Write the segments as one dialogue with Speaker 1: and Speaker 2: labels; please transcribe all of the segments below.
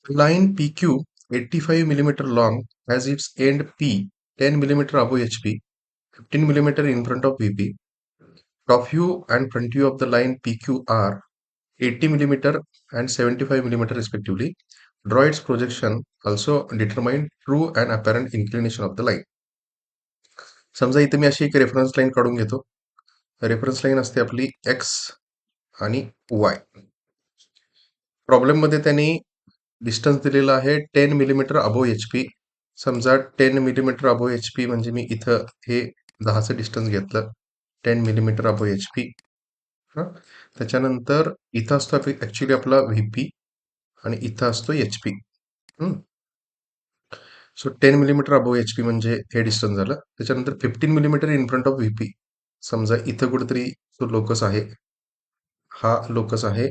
Speaker 1: Line PQ, 85 millimeter long, has its end P 10 millimeter above HP, 15 millimeter in front of VP. Top view and front view of the line PQ are 80 millimeter and 75 millimeter respectively. Draw its projection. Also determine true and apparent inclination of the line. समजा इथे मी अशी एक reference line काढून घेतो. Reference line असते आपली x आणि Y. प्रॉब्लेममध्ये त्यांनी डिस्टन्स दिलेला आहे 10 मिलीमीटर अबोव एच पी. समजा 10 मिलीमीटर अबोव एच पी म्हणजे मी इथं हे 10चं डिस्टन्स घेतलं. 10 मिलीमीटर अबोव एच पी. त्याच्यानंतर इथं असतो ऍक्च्युली आपला व्हीपी आणि इथं असतो H P. So 10 millimetre above H P म्हणजे हे डिस्टन्स झालं. त्याच्यानंतर 15 millimetre in front of VP. समजा इथं कुठेतरी तो लोकस आहे, हा लोकस आहे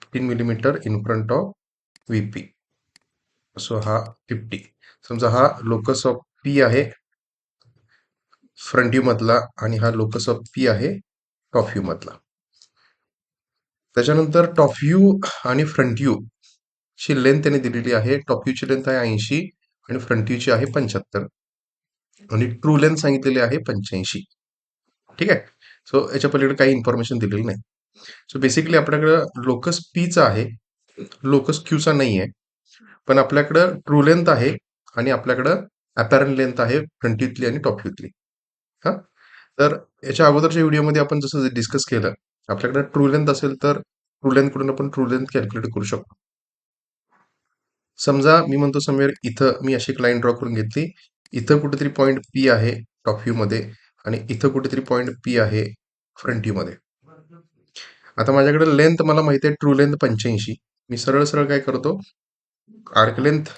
Speaker 1: 15 millimetre in front of VP. So हा 50. समजा हा लोकस ऑफ पी आहे फ्रंट व्ह्यू मधला आणि हा लोकस ऑफ पी आहे टॉप व्ह्यू मधला. त्याच्यानंतर टॉप व्ह्यू आणि फ्रंट व्ह्यू ची लेंथ त्याने दिलेली आहे. टॉप व्ह्यूची लेंथ आहे 80 आणि फ्रंट व्ह्यूची आहे 75 आणि ट्रू लेंथ सांगितलेली आहे 85. ठीक आहे. सो याच्या पलीकडे काही इन्फॉर्मेशन दिलेली नाही. सो बेसिकली आपल्याकडं लोकस पीचा आहे, लोकस क्यूचा नाही आहे. पण आपल्याकडं ट्रू लेंथ आहे आणि आपल्याकडं अपॅरंट लेंथ आहे फ्रंट व्ह्यूतली आणि टॉप व्ह्यूतली. हा, तर याच्या अगोदरच्या व्हिडिओमध्ये आपण जसं डिस्कस केलं, आपल्याकडे ट्रू लेंथ असेल तर ट्रू लेंथ कडून आपण ट्रू लेंथ कॅल्क्युलेट करू शकतो. समजा मी म्हणतो समवेर इथं मी अशी एक लाईन ड्रॉ करून घेतली. इथं कुठेतरी पॉईंट पी आहे टॉप व्ह्यू मध्ये आणि इथं कुठेतरी पॉईंट पी आहे फ्रंट व्ह्यू मध्ये. आता माझ्याकडे लेंथ मला माहिती आहे ट्रू लेंथ 85. मी सरळ सरळ काय करतो, आर्क लेंथ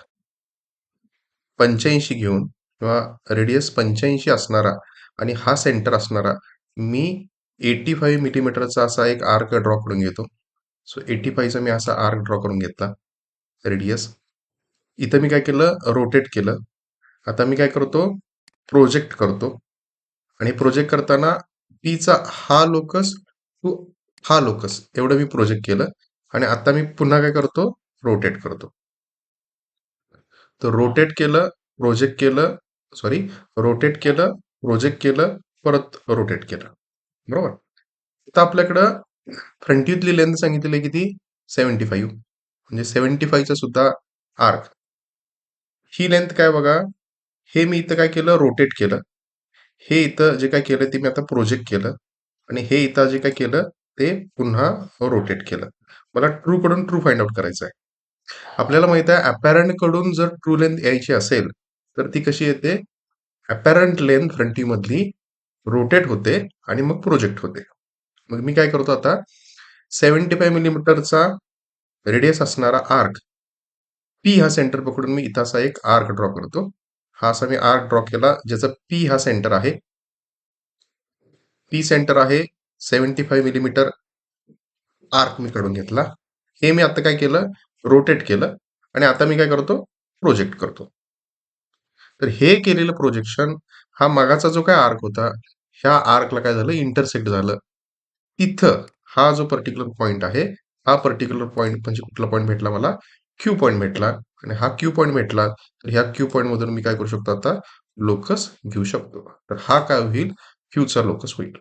Speaker 1: 85 घेऊन किंवा रेडियस 85 असणारा आणि हा सेंटर असणारा मी 85 मिलीमीटरचा असा एक आर्क ड्रॉ करून घेतो. सो 85चा मी असा आर्क ड्रॉ करून घेतला रेडियस. इथं मी काय केलं, रोटेट केलं. आता मी काय करतो, प्रोजेक्ट करतो आणि प्रोजेक्ट करताना पीचा हा लोकस टू हा लोकस एवढं मी प्रोजेक्ट केलं आणि आता मी पुन्हा काय करतो, रोटेट करतो. तर रोटेट केलं, प्रोजेक्ट केलं, सॉरी रोटेट केलं, प्रोजेक्ट केलं, परत रोटेट केलं. बरोबर. आता आपल्याकडं फ्रंट व्ह्यूतली लेंथ सांगितलेली किती, 75. म्हणजे 75चा सुद्धा आर्क. ही लेंथ काय बघा, हे मी इथं काय केलं, रोटेट केलं. हे इथं जे काय केलं ते मी आता प्रोजेक्ट केलं आणि हे इथं जे काय केलं ते पुन्हा रोटेट केलं. मला ट्रू कडून ट्रू फाइंड आउट करायचं आहे. आपल्याला माहित आहे अपॅरंट कडून जर ट्रू लेंथ यायची असेल तर ती कशी येते, अपॅरंट लेंथ फ्रंट व्ह्यू मधली रोटेट होते आणि मग प्रोजेक्ट होते. मग मी काय करतो आता, 75 मिलीमीटरचा रेडियस असणारा आर्क पी हा सेंटर पकडून मी इथं असा एक आर्क ड्रॉ करतो. हा असा मी आर्क ड्रॉ केला ज्याचं पी हा सेंटर आहे. पी सेंटर आहे 75 मिलीमीटर आर्क मी काढून घेतला. हे मी आता काय केलं, रोटेट केलं आणि आता मी काय करतो, प्रोजेक्ट करतो. तर हे केलेलं प्रोजेक्शन हा मागाचा जो काय आर्क होता, ह्या आर्कला काय झालं, इंटरसेक्ट झालं. तिथं हा जो पर्टिक्युलर पॉइंट आहे, हा पर्टिक्युलर पॉइंट म्हणजे कुठला पॉइंट भेटला मला, क्यू पॉइंट भेटला आणि हा क्यू पॉइंट भेटला तर ह्या क्यू पॉइंट मधून मी काय करू शकतो आता, लोकस घेऊ शकतो. तर हा काय होईल, क्यूचा लोकस होईल.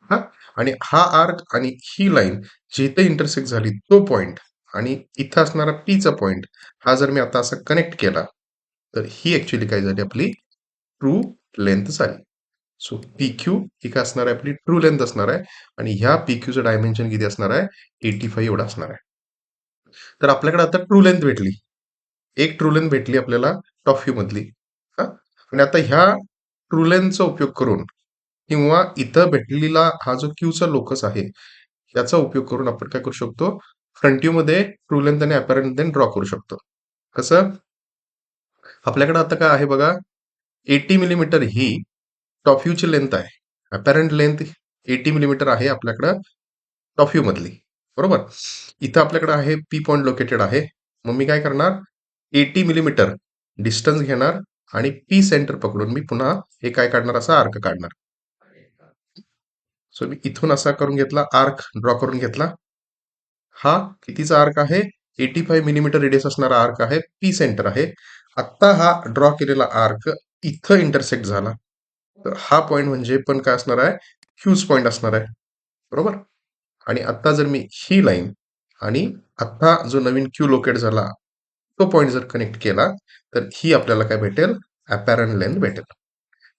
Speaker 1: हा, आणि हा आर्क आणि ही लाईन जिथे इंटरसेक्ट झाली तो पॉइंट आणि इथं असणारा पीचा पॉइंट हा जर मी आता असा कनेक्ट केला तर ही ऍक्च्युली काय झाली, आपली ट्रू लेंथ झाली. सो पी क्यू ही काय असणार आहे, आपली ट्रू लेंथ असणार आहे आणि ह्या पी क्यूचं डायमेन्शन किती असणार आहे, 85 एवढा असणार आहे. तर आपल्याकडे आता ट्रू लेंथ भेटली, एक ट्रू लेंथ भेटली आपल्याला टॉप व्ह्यू मधली. हा, आणि आता ह्या ट्रू लेंथचा उपयोग करून किंवा इथं भेटलेला हा जो क्यूचा लोकस आहे याचा उपयोग करून आपण काय करू शकतो, फ्रंट व्ह्यू मध्ये ट्रू लेंथ आणि अपॅरंट लेंथ ड्रॉ करू शकतो. कसं, आपल्याकडे आता काय आहे बघा, 80 मिलीमीटर ही टॉप व्ह्यूची लेंथ आहे. अपॅरंट लेंथ 80 मिलीमीटर आहे आपल्याकडं टॉप व्ह्यू मधली. बरोबर. इथं आपल्याकडे आहे पी पॉइंट लोकेटेड आहे. मग मी काय करणार, 80 मिलीमीटर डिस्टन्स घेणार आणि पी सेंटर पकडून मी पुन्हा हे काय काढणार, असा आर्क काढणार. सो मी इथून असा करून घेतला, आर्क ड्रॉ करून घेतला. हा कितीचा आर्क आहे, 85 मिलीमीटर रेडियस असणारा आर्क आहे, पी सेंटर आहे. आत्ता हा ड्रॉ केलेला आर्क इथं इंटरसेक्ट झाला. तर हा पॉइंट म्हणजे पण काय असणार आहे? फ्यूज पॉइंट असणार आहे. बरोबर? आणि आत्ता जर मी ही लाईन आणि आत्ता जो नवीन क्यू लोकेट झाला, तो पॉइंट जर कनेक्ट केला, तर ही आपल्याला काय भेटेल? अपॅरंट लेंथ भेटेल.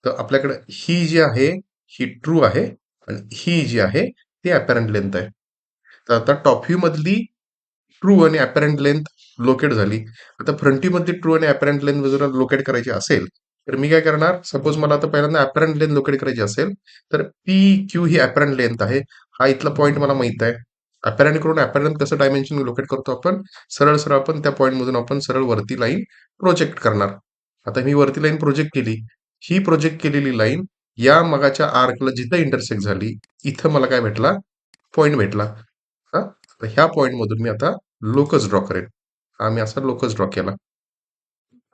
Speaker 1: तर आपल्याकडे ही जी आहे, ही ट्रू आहे आणि ही जी आहे, ती अपॅरंट लेंथ आहे. तर आता टॉप व्ह्यू मधली ट्रू आणि अपॅरंट लेंथ लोकेट झाली. आता फ्रंट व्ह्यू मधली ट्रू आणि अपॅरंट लेंथ जर लोकेट करायची असेल, तर मी काय करणार? सपोज मला आता पहिल्यांदा अपॅरंट लेंथ लोकेट करायची असेल, तर पी क्यू ही अपॅरंट लेंथ आहे. हा इथला पॉईंट मला माहित आहे. अपॅरंट करून अपॅरंट कसं डायमेन्शन लोकेट करतो आपण? सरळ सरळ आपण त्या पॉईंट मधून आपण सरळ वरती लाईन प्रोजेक्ट करणार. आता मी वरती लाईन प्रोजेक्ट केली. ही प्रोजेक्ट केलेली लाईन या मगाच्या आर्कला जिथं इंटरसेक्ट झाली, इथं मला काय भेटला? पॉईंट भेटला. हा, तर ह्या पॉईंट मधून मी आता लोकस ड्रॉ करेन. हा मी असा लोकस ड्रॉ केला.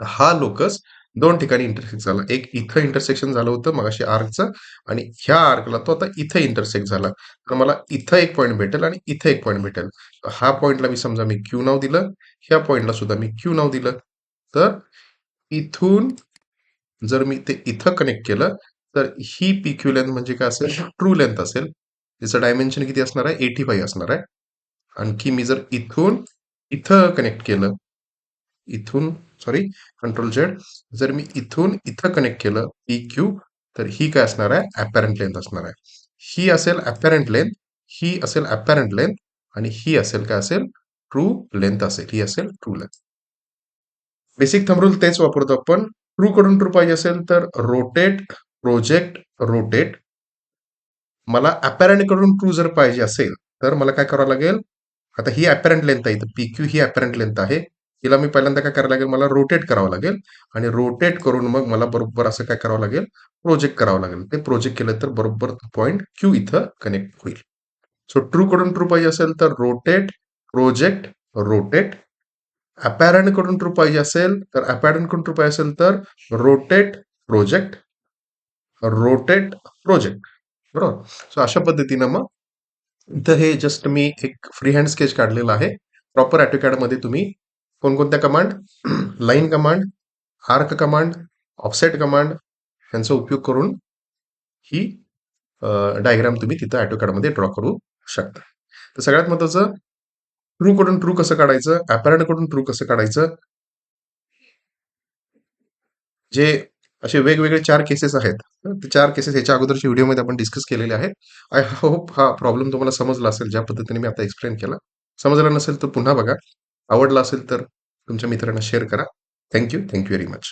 Speaker 1: हा लोकस दोन ठिकाणी इंटरसेक्ट झाला. एक इथं इंटरसेक्शन झालं होतं मगाशी आर्कचं आणि ह्या आर्कला तो आता इथं इंटरसेक्ट झाला. तर मला इथं एक पॉईंट भेटेल आणि इथं एक पॉईंट भेटेल. हा पॉईंटला मी समजा मी क्यू नाव दिलं, ह्या पॉईंटला सुद्धा मी क्यू नाव दिलं. तर इथून जर मी ते इथं कनेक्ट केलं, तर ही पी क्यू लेंथ म्हणजे काय असेल? ट्रू लेंथ असेल. तिचं डायमेन्शन किती असणार आहे? 85 असणार आहे. आणखी मी जर इथून इथं कनेक्ट केलं, इथून सॉरी कंट्रोल झेड, जर मी इथून इथं कनेक्ट केलं पी क्यू, तर ही काय असणार आहे? अपॅरंट लेंथ असणार आहे. ही असेल अपॅरंट लेंथ, ही असेल अपॅरंट लेंथ आणि ही असेल काय असेल? ट्रू लेंथ असेल. ही असेल true length. Basic thumb rule तेच वापरतो आपण. ट्रू कडून ट्रू पाहिजे असेल तर रोटेट, प्रोजेक्ट, रोटेट. मला अपॅरंट कडून ट्रू जर पाहिजे असेल, तर मला काय करावं लागेल? आता ही अपॅरंट लेंथ आहे. पी क्यू ही अपॅरंट लेंथ आहे. तिला मी पहिल्यांदा काय करावं लागेल? मला रोटेट करावं लागेल आणि रोटेट करून मग मला बरोबर असं काय करावं लागेल? प्रोजेक्ट करावं लागेल. ते प्रोजेक्ट केलं तर बरोबर पॉईंट क्यू इथं कनेक्ट होईल. सो ट्रू कडून ट्रू पाहिजे असेल तर रोटेट, प्रोजेक्ट, रोटेट. अपॅरंट कडून ट्रू पाहिजे असेल तर अपॅरंट कडून ट्रू पाहिजे असेल तर रोटेट, प्रोजेक्ट, रोटेट, प्रोजेक्ट. बरोबर. सो अशा पद्धतीनं मग इथं हे जस्ट मी एक फ्री हँड स्केच काढलेला आहे. प्रॉपर AutoCAD मध्ये तुम्ही कोणकोणत्या command, line command, arc command, offset command यांचा उपयोग करून ही डायग्राम तुम्ही तिथं AutoCAD मध्ये ड्रॉ करू शकता. तर सगळ्यात महत्त्वाचं, ट्रू कडून ट्रू कसं काढायचं, अपॅरंट कडून ट्रू कसं काढायचं, जे असे वेगवेगळे 4 केसेस आहेत. ते 4 केसेस ह्याच्या अगोदरच्या व्हिडिओमध्ये आपण डिस्कस केलेले आहेत. आय होप हा प्रॉब्लेम तुम्हाला समजला असेल, ज्या पद्धतीने मी आता एक्सप्लेन केला. समजला नसेल तर पुन्हा बघा. आवडला असेल तर तुमच्या मित्रांना शेअर करा. Thank you very much.